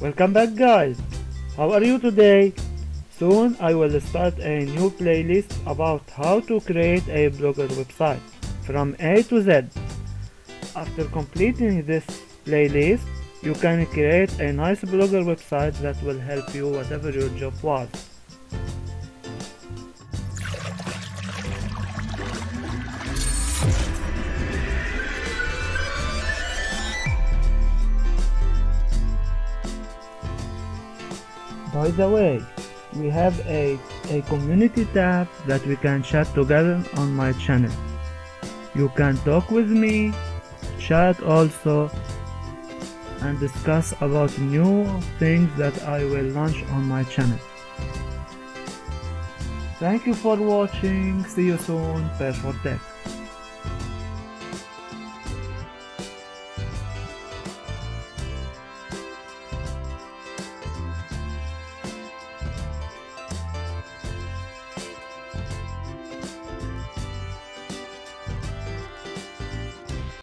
Welcome back, guys. How are you today? Soon I will start a new playlist about how to create a blogger website from A to Z. After completing this playlist, you can create a nice blogger website that will help you whatever your job was. By the way, we have a community tab that we can chat together on my channel. You can talk with me, chat also, and discuss about new things that I will launch on my channel. Thank you for watching. See you soon. Prepare for tech.